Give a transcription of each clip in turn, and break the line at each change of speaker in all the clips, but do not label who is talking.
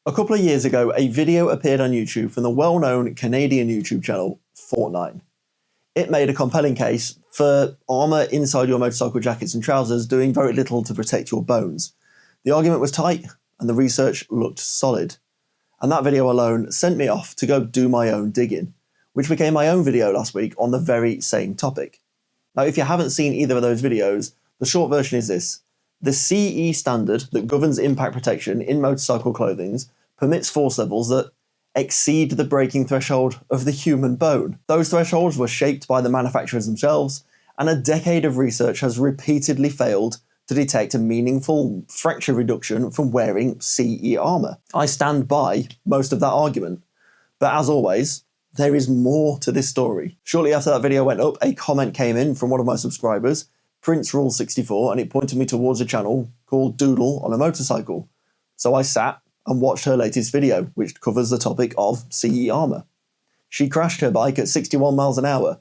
A couple of years ago, a video appeared on YouTube from the well-known Canadian YouTube channel Fortnite. It made a compelling case for armour inside your motorcycle jackets and trousers doing very little to protect your bones. The argument was tight and the research looked solid. And that video alone sent me off to go do my own digging, which became my own video last week on the very same topic. Now, if you haven't seen either of those videos, the short version is this. The CE standard that governs impact protection in motorcycle clothing permits force levels that exceed the breaking threshold of the human bone. Those thresholds were shaped by the manufacturers themselves, and a decade of research has repeatedly failed to detect a meaningful fracture reduction from wearing CE armour. I stand by most of that argument, but as always, there is more to this story. Shortly after that video went up, a comment came in from one of my subscribers, Prince Rule 64, and it pointed me towards a channel called Doodle on a Motorcycle. So I sat and watched her latest video, which covers the topic of CE armour. She crashed her bike at 61 miles an hour,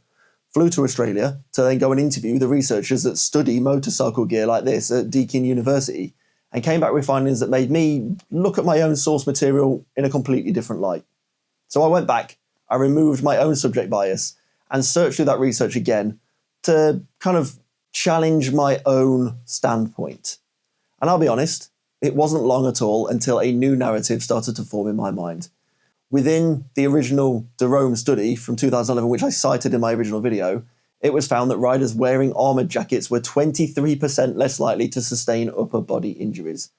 flew to Australia to then go and interview the researchers that study motorcycle gear like this at Deakin University, and came back with findings that made me look at my own source material in a completely different light. So I went back, I removed my own subject bias, and searched through that research again to kind of challenge my own standpoint. And I'll be honest, it wasn't long at all until a new narrative started to form in my mind. Within the original Jerome study from 2011, which I cited in my original video, it was found that riders wearing armoured jackets were 23% less likely to sustain upper body injuries.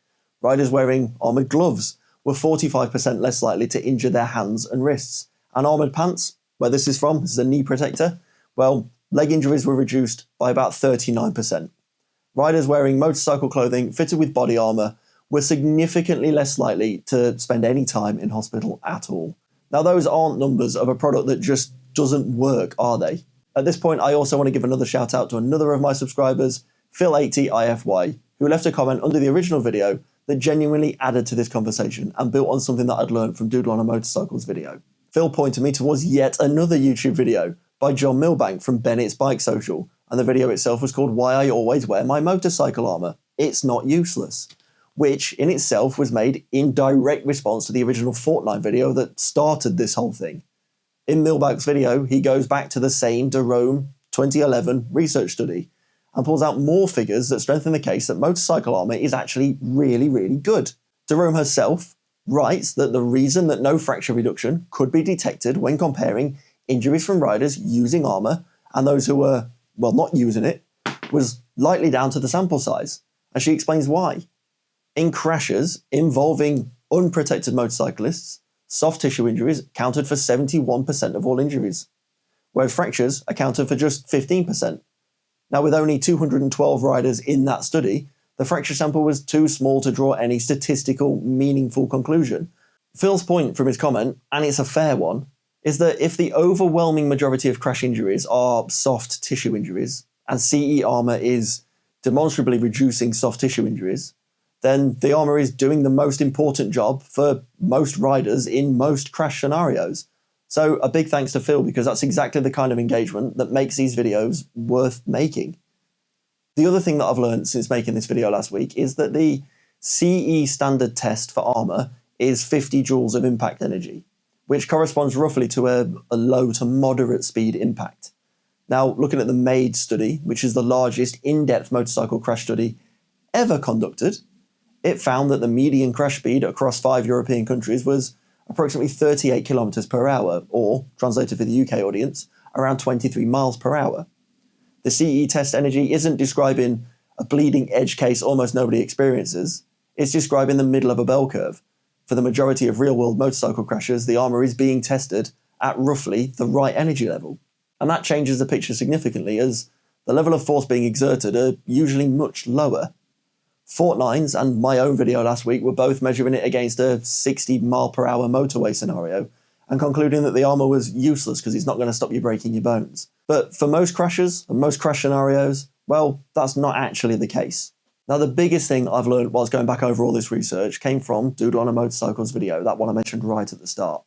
Riders wearing armoured gloves were 45% less likely to injure their hands and wrists. And armoured pants, where this is from, this is a knee protector, well, leg injuries were reduced by about 39%. Riders wearing motorcycle clothing fitted with body armour were significantly less likely to spend any time in hospital at all. Now, those aren't numbers of a product that just doesn't work, are they? At this point, I also want to give another shout out to another of my subscribers, Phil80IFY, who left a comment under the original video that genuinely added to this conversation and built on something that I'd learned from Doodle on a Motorcycles video. Phil pointed me towards yet another YouTube video by John Milbank from Bennett's Bike Social, and the video itself was called Why I Always Wear My Motorcycle Armour. It's Not Useless, which in itself was made in direct response to the original Fortnite video that started this whole thing. In Milbank's video, he goes back to the same Jerome 2011 research study and pulls out more figures that strengthen the case that motorcycle armour is actually really, really good. Jerome herself writes that the reason that no fracture reduction could be detected when comparing injuries from riders using armour and those who were, well, not using it, was likely down to the sample size. And she explains why. In crashes involving unprotected motorcyclists, soft tissue injuries accounted for 71% of all injuries, whereas fractures accounted for just 15%. Now, with only 212 riders in that study, the fracture sample was too small to draw any statistical, meaningful conclusion. Phil's point from his comment, and it's a fair one, is that if the overwhelming majority of crash injuries are soft tissue injuries, and CE armour is demonstrably reducing soft tissue injuries, then the armour is doing the most important job for most riders in most crash scenarios. So a big thanks to Phil, because that's exactly the kind of engagement that makes these videos worth making. The other thing that I've learned since making this video last week is that the CE standard test for armour is 50 joules of impact energy, which corresponds roughly to a low to moderate speed impact. Now, looking at the MADE study, which is the largest in-depth motorcycle crash study ever conducted, it found that the median crash speed across 5 European countries was approximately 38 kilometers per hour, or, translated for the UK audience, around 23 miles per hour. The CE test energy isn't describing a bleeding edge case almost nobody experiences, it's describing the middle of a bell curve. For the majority of real-world motorcycle crashes, the armour is being tested at roughly the right energy level. And that changes the picture significantly, as the level of force being exerted are usually much lower. Fortnine's and my own video last week were both measuring it against a 60 mile per hour motorway scenario and concluding that the armour was useless because it's not going to stop you breaking your bones. But for most crashes and most crash scenarios, well, that's not actually the case. Now, the biggest thing I've learned whilst going back over all this research came from Doodle on a Motorcycles video, that one I mentioned right at the start.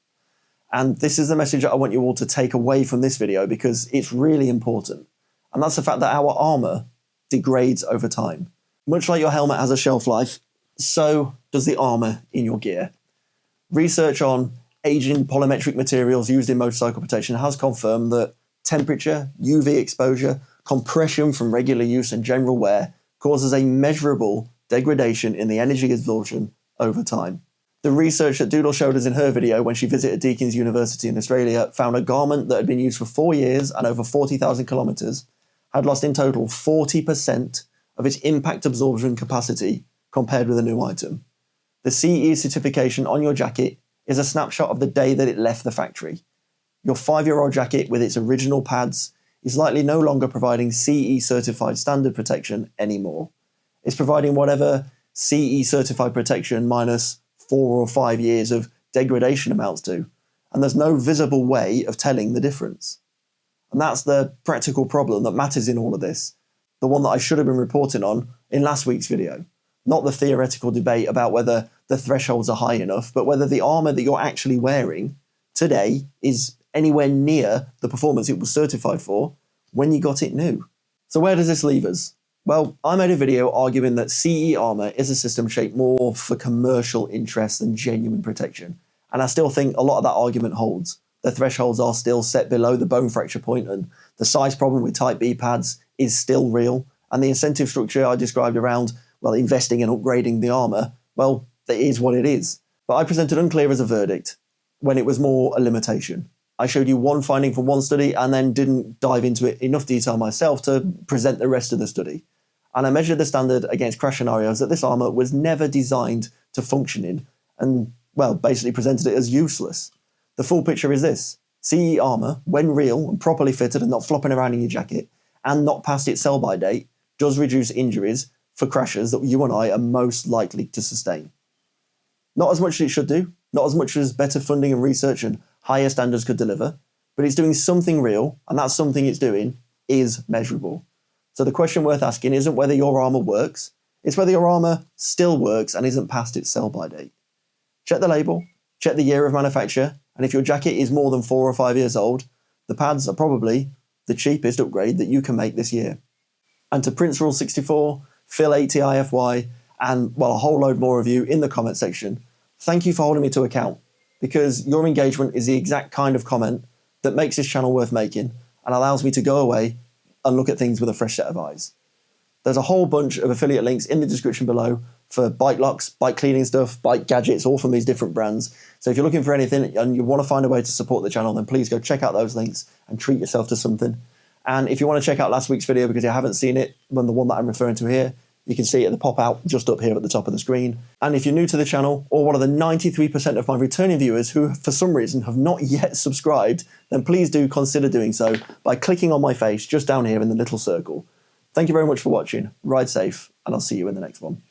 And this is the message that I want you all to take away from this video because it's really important. And that's the fact that our armour degrades over time. Much like your helmet has a shelf life, so does the armour in your gear. Research on aging polymetric materials used in motorcycle protection has confirmed that temperature, UV exposure, compression from regular use and general wear causes a measurable degradation in the energy absorption over time. The research that Doodle showed us in her video when she visited Deakin's University in Australia found a garment that had been used for 4 years and over 40,000 kilometres had lost in total 40% of its impact absorption capacity compared with a new item. The CE certification on your jacket is a snapshot of the day that it left the factory. Your 5-year-old jacket with its original pads is likely no longer providing CE certified standard protection anymore. It's providing whatever CE certified protection minus 4 or 5 years of degradation amounts to, and there's no visible way of telling the difference. And that's the practical problem that matters in all of this, the one that I should have been reporting on in last week's video. Not the theoretical debate about whether the thresholds are high enough, but whether the armour that you're actually wearing today is anywhere near the performance it was certified for when you got it new. So where does this leave us? Well, I made a video arguing that CE armour is a system shaped more for commercial interest than genuine protection, and I still think a lot of that argument holds. The thresholds are still set below the bone fracture point, and the size problem with Type B pads is still real, and the incentive structure I described around, well, investing and upgrading the armour, well, that is what it is. But I presented unclear as a verdict when it was more a limitation. I showed you one finding from one study and then didn't dive into it enough detail myself to present the rest of the study. And I measured the standard against crash scenarios that this armour was never designed to function in and, well, basically presented it as useless. The full picture is this. CE armour, when real and properly fitted and not flopping around in your jacket and not past its sell-by date, does reduce injuries for crashes that you and I are most likely to sustain. Not as much as it should do, not as much as better funding and research and higher standards could deliver, but it's doing something real, and that something it's doing is measurable. So the question worth asking isn't whether your armour works, it's whether your armour still works and isn't past its sell-by date. Check the label, check the year of manufacture, and if your jacket is more than 4 or 5 years old, the pads are probably the cheapest upgrade that you can make this year. And to Prince Rule 64, Phil ATIFY, and, well, a whole load more of you in the comment section, thank you for holding me to account, because your engagement is the exact kind of comment that makes this channel worth making and allows me to go away and look at things with a fresh set of eyes. There's a whole bunch of affiliate links in the description below for bike locks, bike cleaning stuff, bike gadgets, all from these different brands. So if you're looking for anything and you want to find a way to support the channel, then please go check out those links and treat yourself to something. And if you want to check out last week's video because you haven't seen it, when the one that I'm referring to here, you can see it at the pop-out just up here at the top of the screen. And if you're new to the channel, or one of the 93% of my returning viewers who, for some reason, have not yet subscribed, then please do consider doing so by clicking on my face just down here in the little circle. Thank you very much for watching, ride safe, and I'll see you in the next one.